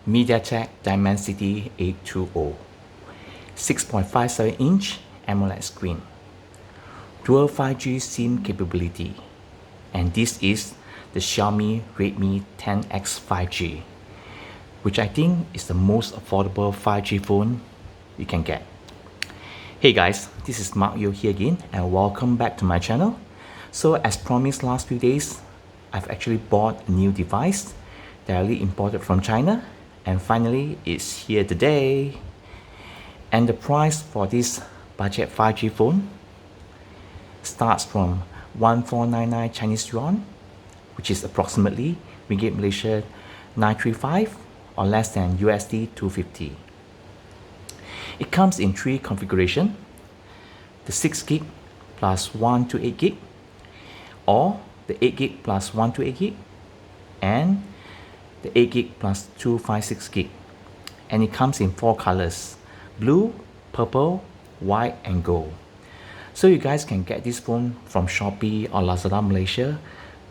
MediaTek Dimensity 820 6.57-inch AMOLED screen, dual 5G SIM capability, and this is the Xiaomi Redmi 10X 5G, which I think is the most affordable 5G phone you can get. Hey guys, this is Mark Yo here again, and welcome back to my channel. So as promised last few days, I've actually bought a new device directly imported from China, and finally it's here today. And the price for this budget 5G phone starts from 1499 Chinese Yuan, which is approximately Ringgit Malaysia 935 or less than USD 250. It comes in 3 configurations: the 6GB plus 128GB, or the 8GB plus 128GB, and the 8GB plus 256GB. And it comes in 4 colors: blue, purple, white, and gold. So you guys can get this phone from Shopee or Lazada Malaysia,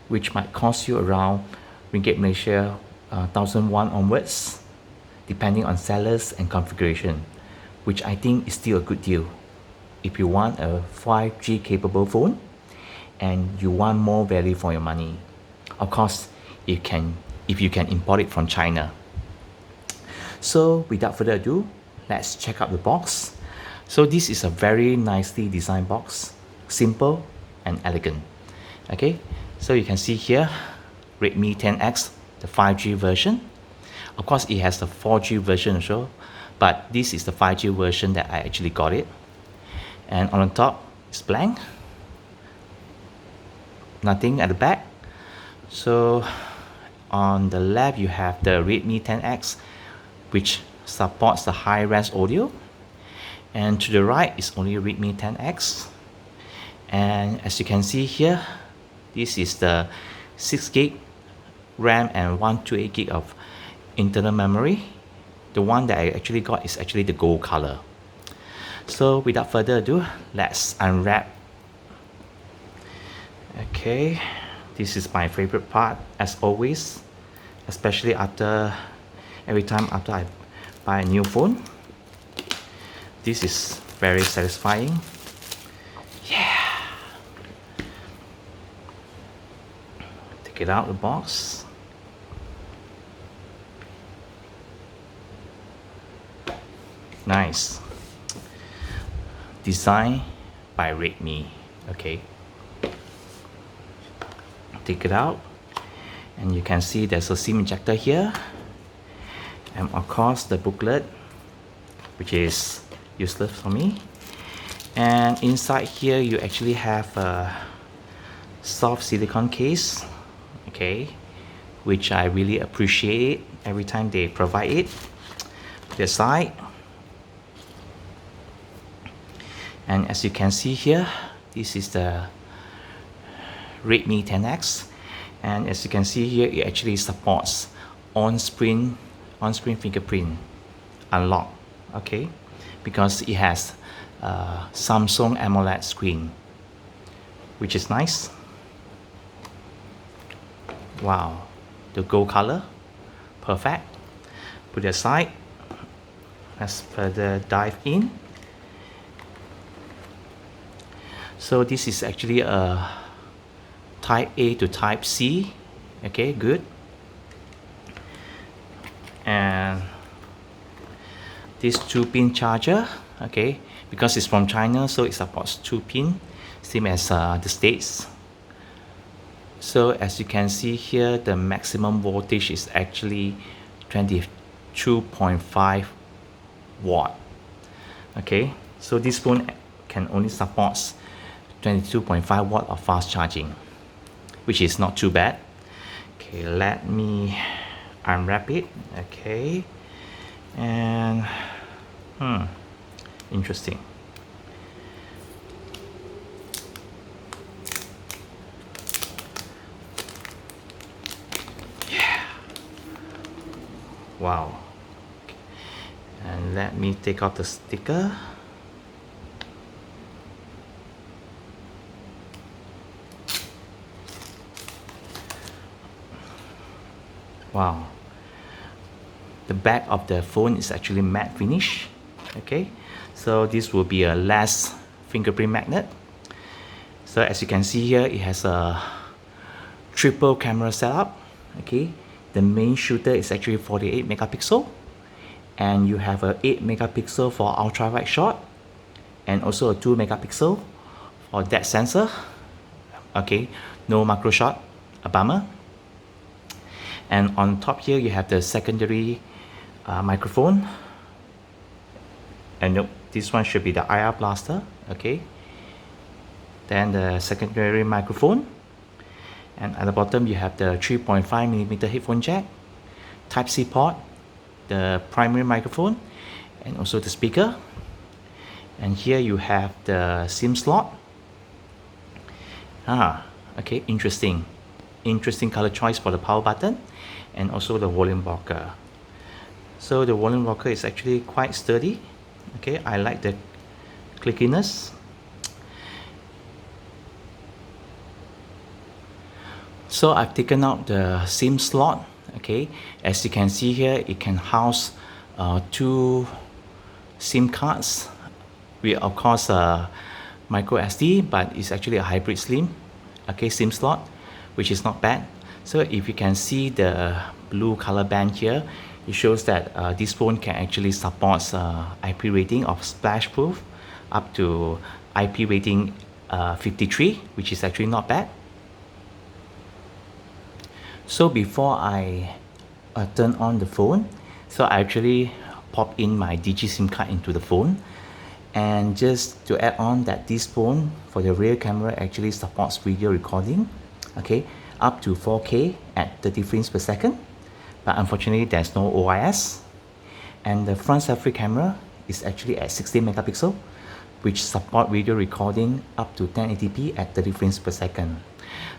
which might cost you around Ringgit Malaysia 1001 onwards, depending on sellers and configuration, which I think is still a good deal if you want a 5G capable phone and you want more value for your money. Of course, if you can import it from China. So without further ado, let's check out the box. So this is a very nicely designed box, simple and elegant. Okay, so you can see here Redmi 10X, the 5G version. Of course, it has the 4G version as well, but this is the 5G version that I actually got it. And on the top it's blank, nothing at the back. So on the left you have the Redmi 10X, which supports the high-res audio, and to the right is only Redmi 10X. And as you can see here, this is the 6GB RAM and 128GB of internal memory. The one that I actually got is actually the gold color. So without further ado, let's unwrap. Okay, this is my favorite part as always, especially every time after I buy a new phone. This is very satisfying. Yeah. Take it out of the box. Nice. Designed by Redmi. Okay. Take it out, and you can see there's a SIM ejector here, and of course the booklet, which is useless for me. And inside here you actually have a soft silicone case, okay, which I really appreciate every time they provide it. Put it aside, and as you can see here, this is the Redmi 10X, and as you can see here, it actually supports on-screen fingerprint unlock, okay, because it has Samsung AMOLED screen, which is nice. Wow, the gold color, perfect. Put it aside. Let's further dive in. So this is actually a Type A to Type C. Okay, good. And this 2-pin charger, okay, because it's from China, so it supports 2-pin, same as the States. So as you can see here, the maximum voltage is actually 22.5 watt. Okay, so this phone can only support 22.5 watt of fast charging, which is not too bad. Okay, let me unwrap it. Okay, and interesting. Yeah. Wow. And let me take out the sticker. Wow. the back of the phone is actually matte finish. Okay, so this will be a less fingerprint magnet. So as you can see here, it has a triple camera setup. Okay, the main shooter is actually 48 megapixel, and you have a 8 megapixel for ultra wide shot, and also a 2 megapixel for depth sensor. Okay, no macro shot, a bummer. And on top here you have the secondary microphone, and nope, this one should be the IR blaster. Okay, then the secondary microphone, and at the bottom you have the 3.5mm headphone jack, Type-C port, the primary microphone, and also the speaker. And here you have the SIM slot. Okay, interesting color choice for the power button, and also the volume rocker. So the volume rocker is actually quite sturdy. Okay, I like the clickiness. So I've taken out the SIM slot. Okay, as you can see here, it can house 2 SIM cards with, of course, micro SD, but it's actually a hybrid SIM slot, which is not bad. So if you can see the blue color band here, it shows that this phone can actually support IP rating of splash proof up to IP rating 53, which is actually not bad. So before I turn on the phone, so I actually pop in my Digi SIM card into the phone. And just to add on that, this phone for the rear camera actually supports video recording, okay, up to 4K at 30 frames per second, but unfortunately there's no OIS. And the front selfie camera is actually at 16 megapixel, which support video recording up to 1080p at 30 frames per second.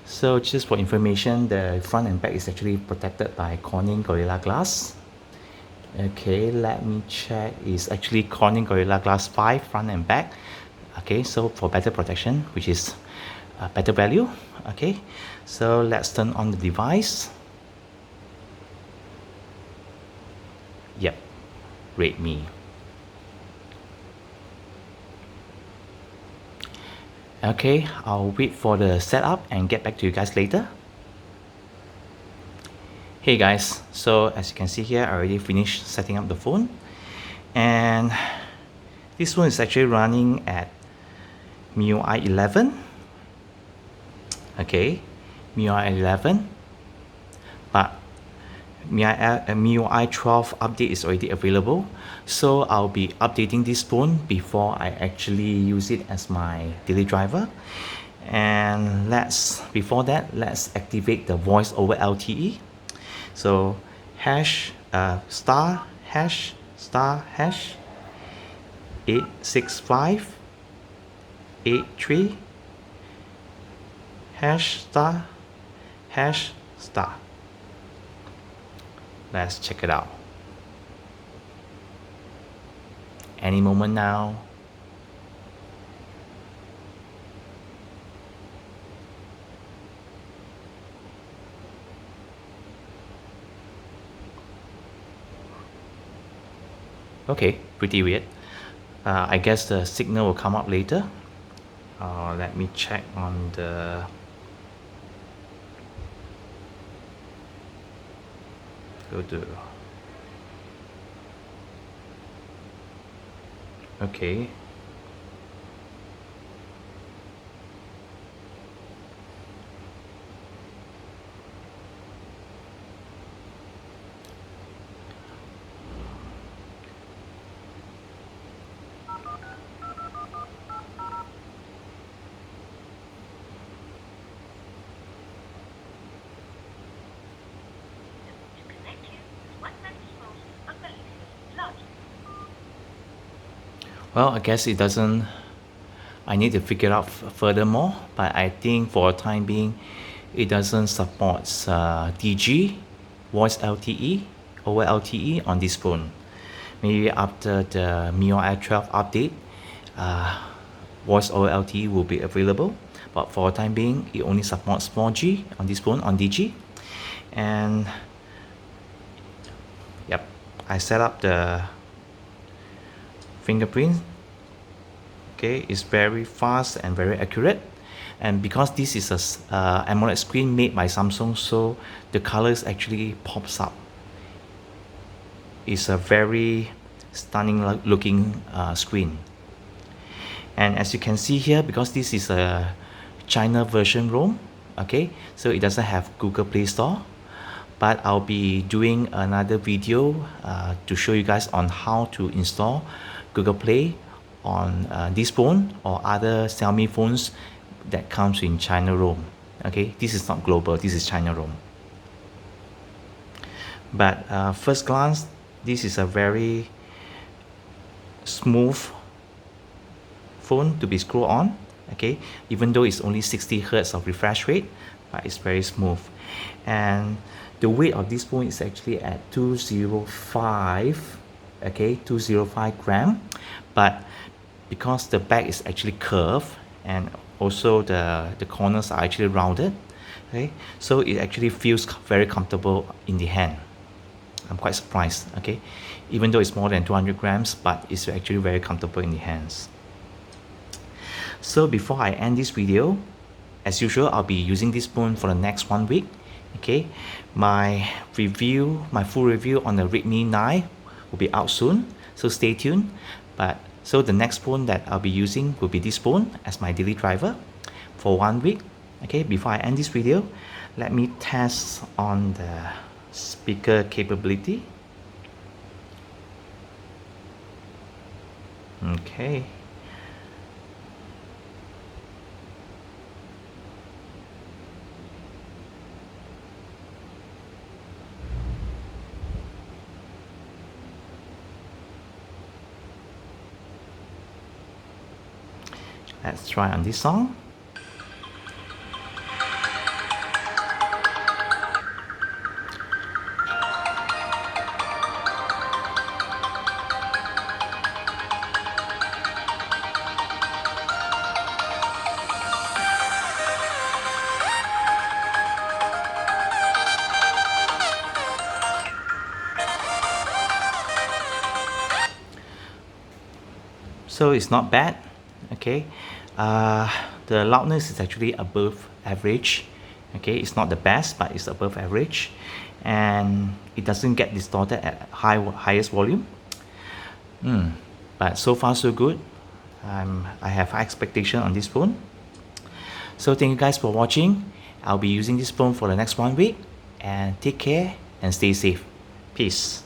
So just for information, the front and back is actually protected by Corning Gorilla Glass. Okay, let me check. It's actually Corning Gorilla Glass 5 front and back. Okay, so for better protection, which is better value. Okay, so let's turn on the device. Yep, Redmi. Okay, I'll wait for the setup and get back to you guys later. Hey guys, so as you can see here, I already finished setting up the phone, and this phone is actually running at MIUI 11. Okay, MIUI 11, but MIUI 12 update is already available, so I'll be updating this phone before I actually use it as my daily driver. And before that, let's activate the voice over LTE. So star hash 86583 hash star. Let's check it out. Any moment now. Okay, pretty weird. I guess the signal will come up later. Let me check on the okay. Well, I guess it doesn't, I need to figure out furthermore, but I think for the time being, it doesn't support DG, voice LTE, over LTE on this phone. Maybe after the MIUI 12 update, voice over LTE will be available, but for the time being, it only supports 4G on this phone, on DG. And yep, I set up the fingerprint. Okay, it's very fast and very accurate, and because this is a AMOLED screen made by Samsung, so the colors actually pops up. It's a very stunning looking screen. And as you can see here, because this is a China version ROM, okay, so it doesn't have Google Play Store, but I'll be doing another video to show you guys on how to install Google Play on this phone or other Xiaomi phones that comes in China ROM. Okay, this is not global, this is China ROM. But first glance, this is a very smooth phone to be scrolled on. Okay, even though it's only 60 Hz of refresh rate, but it's very smooth. And the weight of this phone is actually at 205, okay, 205 gram, but because the back is actually curved and also the corners are actually rounded, okay, so it actually feels very comfortable in the hand. I'm quite surprised, okay, even though it's more than 200 grams, but it's actually very comfortable in the hands. So before I end this video, as usual, I'll be using this phone for the next 1 week. Okay, my full review on the Redmi 9 will be out soon, so stay tuned. But so the next phone that I'll be using will be this phone as my daily driver for 1 week. Okay, before I end this video, let me test on the speaker capability. Okay. Let's try on this song. So it's not bad, okay. The loudness is actually above average, okay. It's not the best, but it's above average, and it doesn't get distorted at highest volume. But so far so good. I have high expectation on this phone. So thank you guys for watching. I'll be using this phone for the next 1 week, and take care and stay safe. Peace.